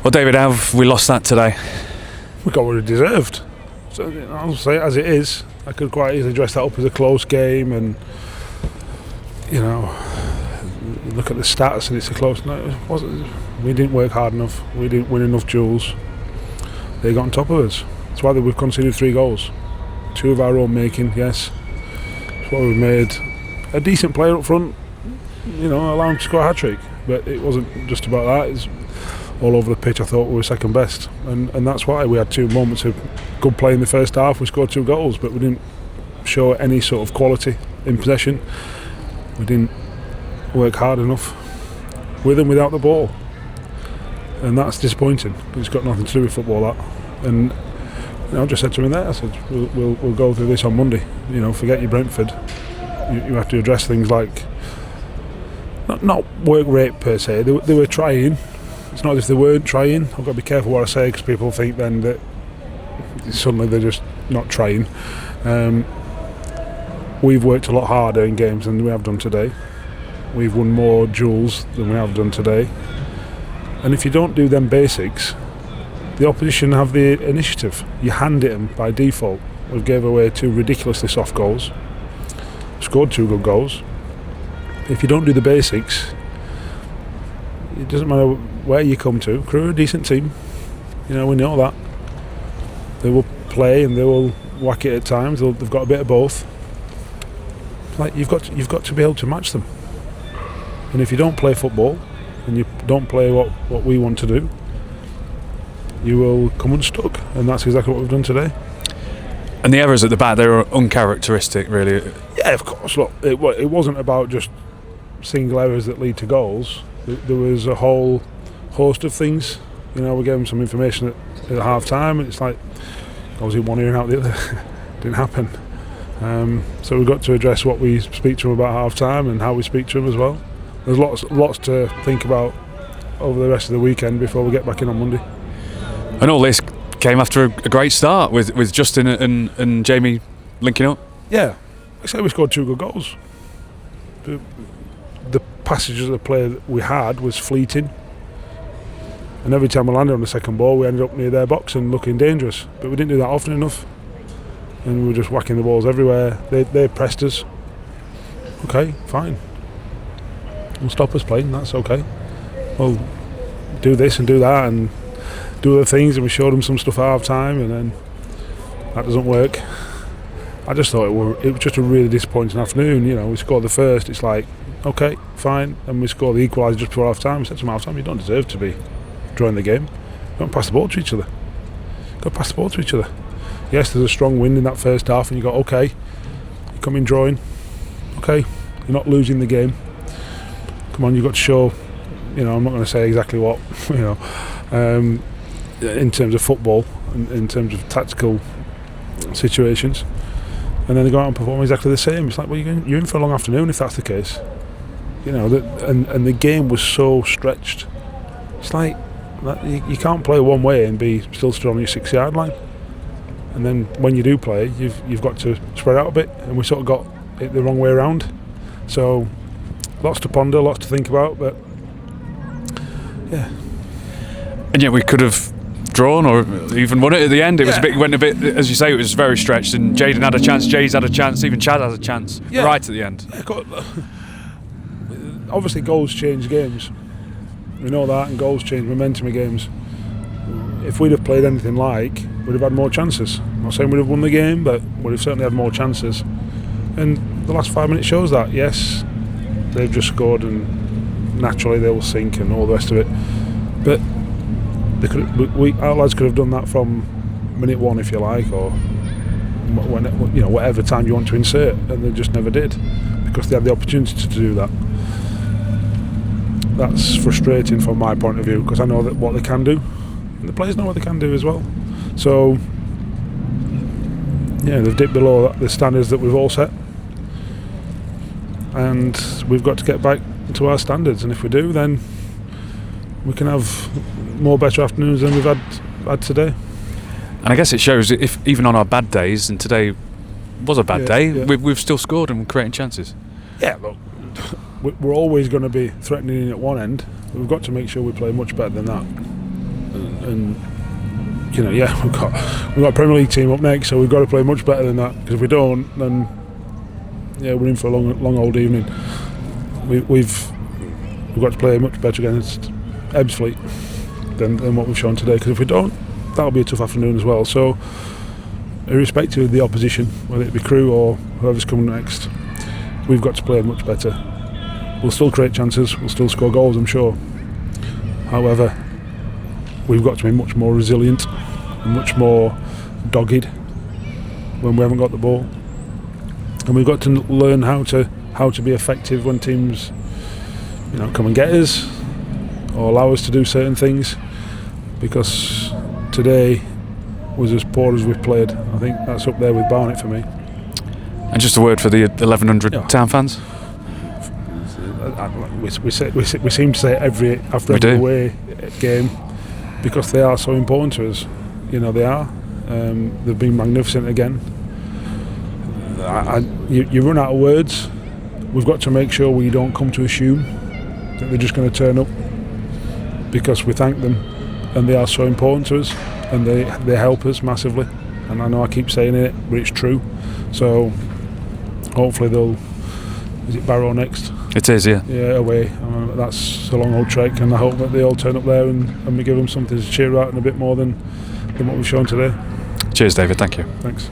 Well, David, how have we lost that today? We got what we deserved. So I'll say it as it is. I could quite easily dress that up as a close game, and you look at the stats and it's a close. No, it wasn't. We didn't work hard enough. We didn't win enough duels. They got on top of us. That's why we've conceded 3 goals. 2 of our own making. Yes, that's why we've made a decent player up front. Allow him to score a hat-trick. But it wasn't just about that. It's all over the pitch. I thought we were second best, and that's why we had 2 moments of good play in the first half. We scored 2 goals, but we didn't show any sort of quality in possession. We didn't work hard enough with and without the ball, and that's disappointing. But it's got nothing to do with football, that. And I just said to him there, I said, we'll go through this on Monday. Forget your Brentford. You have to address things like not work rate per se. They were trying. It's not as if they weren't trying. I've got to be careful what I say, because people think then that suddenly they're just not trying. We've worked a lot harder in games than we have done today. We've won more duels than we have done today. And if you don't do them basics, the opposition have the initiative. You hand it them by default. We gave away 2 ridiculously soft goals. Scored 2 good goals. If you don't do the basics, it doesn't matter where you come to. Crewe are a decent team. We know that. They will play and they will whack it at times. They've got a bit of both. Like you've got to be able to match them. And if you don't play football and you don't play what we want to do, you will come unstuck. And that's exactly what we've done today. And the errors at the back, they were uncharacteristic, really. Yeah, of course. Look, it wasn't about just single errors that lead to goals. There was a whole host of things. We gave them some information at half time, and it's like goes in one ear and out the other. Didn't happen. So we've got to address what we speak to them about half time and how we speak to them as well. There's lots to think about over the rest of the weekend before we get back in on Monday. And all this came after a great start with Justin and Jamie linking up. Yeah, I say we scored 2 good goals. The passages of the play that we had was fleeting, and every time we landed on the second ball we ended up near their box and looking dangerous, but we didn't do that often enough, and we were just whacking the balls everywhere. They pressed us. Okay, fine, we'll stop us playing, that's okay. We'll do this and do that and do other things, and we showed them some stuff at half time, and then that doesn't work. I just thought it was just a really disappointing afternoon. We scored the first, it's like okay, fine, and we scored the equaliser just before half time. We said to half time, you don't deserve to be drawing the game. Don't pass the ball to each other. Go pass the ball to each other. Yes, there's a strong wind in that first half, and you go, okay, you come in drawing, okay, you're not losing the game. Come on, you've got to show. I'm not going to say exactly what in terms of football, in terms of tactical situations, and then they go out and perform exactly the same. It's like, well, you're in for a long afternoon if that's the case. And the game was so stretched. It's like you can't play one way and be still stood on your 6-yard line. And then when you do play, you've got to spread out a bit, and we sort of got it the wrong way around. So lots to ponder, lots to think about, but yeah. And yet we could have drawn or even won it at the end. It was went a bit, as you say, it was very stretched, and Jaden had a chance, Jay's had a chance, even Chad has a chance right at the end. Yeah, obviously goals change games. We know that, and goals change momentum of games. If we'd have played anything like, we'd have had more chances. I'm not saying we'd have won the game, but we'd have certainly had more chances. And the last 5 minutes shows that. Yes, they've just scored and naturally they will sink and all the rest of it. But our lads could have done that from minute 1, if you like, or whatever time you want to insert, and they just never did because they had the opportunity to do that. That's frustrating from my point of view, because I know that what they can do, and the players know what they can do as well. So they've dipped below the standards that we've all set, and we've got to get back to our standards. And if we do, then we can have more better afternoons than we've had today. And I guess it shows, if even on our bad days, and today was a bad day, we've still scored and creating chances. Yeah, look, we're always going to be threatening at one end. We've got to make sure we play much better than that. and you know, yeah, we've got a Premier League team up next, so we've got to play much better than that. Because if we don't, then yeah, we're in for a long old evening. We've got to play much better against Ebbsfleet than what we've shown today. Because if we don't, that'll be a tough afternoon as well. So, irrespective of the opposition, whether it be Crewe or whoever's coming next, we've got to play much better. We'll still create chances, we'll still score goals, I'm sure. However, we've got to be much more resilient and much more dogged when we haven't got the ball. And we've got to learn how to be effective when teams, you know, come and get us or allow us to do certain things. Because today was as poor as we've played. I think that's up there with Barnet for me. And just a word for the 1,100 town fans. We seem to say after every away game, because they are so important to us. You know, they are. They've been magnificent again. You run out of words. We've got to make sure we don't come to assume that they're just going to turn up, because we thank them and they are so important to us and they help us massively. And I know I keep saying it, but it's true. So hopefully they'll. Is it Barrow next? It is, yeah. Yeah, away. That's a long old trek, and I hope that they all turn up there and we give them something to cheer out and a bit more than what we've shown today. Cheers, David. Thank you. Thanks.